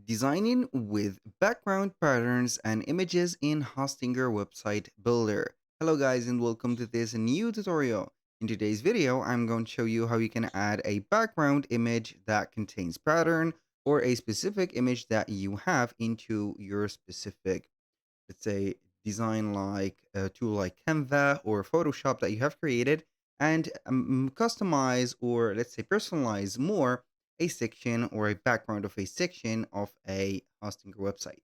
Designing with background patterns and images in Hostinger Website Builder. Hello guys and welcome to this new tutorial. In today's video, I'm going to show you how you can add a background image that contains pattern or a specific image that you have into your specific, let's say, design like a tool like Canva or Photoshop that you have created and customize or let's say personalize more a section or a background of a section of a hosting website.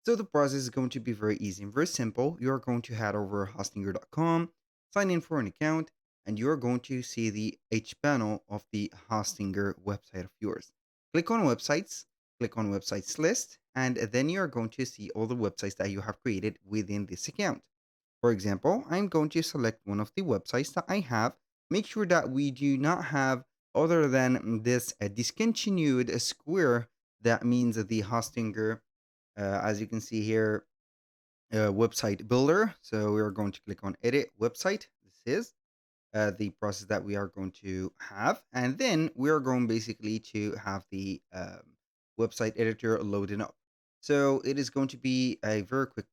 So the process is going to be very easy and very simple. You're going to head over hostinger.com, sign in for an account, and you're going to see the H panel of the Hostinger website of yours. Click on websites, click on websites list, and then you're going to see all the websites that you have created within this account. For example, I'm going to select one of the websites that I have. Make sure that we do not have other than this discontinued square. That means the Hostinger, as you can see here, website builder. So we are going to click on edit website. This is the process that we are going to have. And then we are going basically to have the website editor loading up. So it is going to be a very quick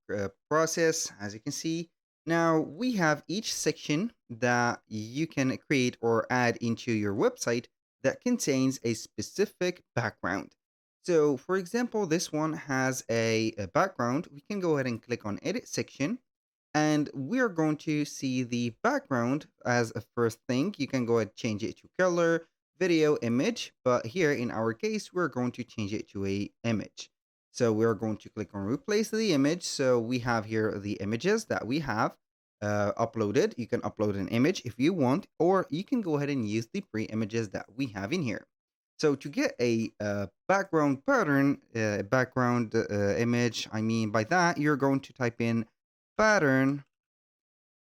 process, as you can see. Now we have each section that you can create or add into your website that contains a specific background. So for example, this one has a background. We can go ahead and click on edit section and we are going to see the background as a first thing. You can go ahead and change it to color, video, image, but here in our case, we're going to change it to a image. So we're going to click on replace the image. So we have here the images that we have uploaded. You can upload an image if you want, or you can go ahead and use the pre-images that we have in here. So to get a background pattern, background image, I mean by that, you're going to type in pattern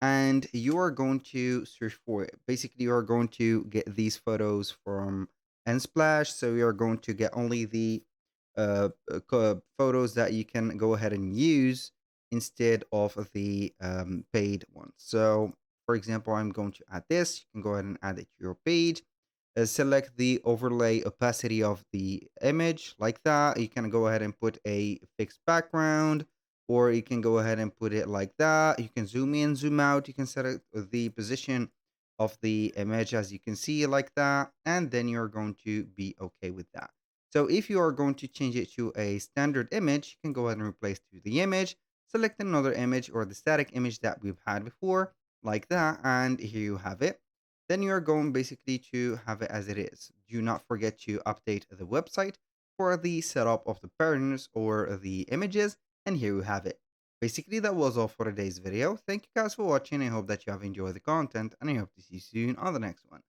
and you are going to search for it. Basically, you are going to get these photos from Unsplash. So you are going to get only the photos that you can go ahead and use instead of the paid ones. So, for example, I'm going to add this. You can go ahead and add it to your page. Select the overlay opacity of the image like that. You can go ahead and put a fixed background, or you can go ahead and put it like that. You can zoom in, zoom out. You can set the position of the image as you can see like that, and then you're going to be okay with that. So if you are going to change it to a standard image, you can go ahead and replace to the image, select another image or the static image that we've had before like that, and here you have it. Then you're going basically to have it as it is. Do not forget to update the website for the setup of the patterns or the images, and here you have it. Basically, that was all for today's video. Thank you guys for watching. I hope that you have enjoyed the content, and I hope to see you soon on the next one.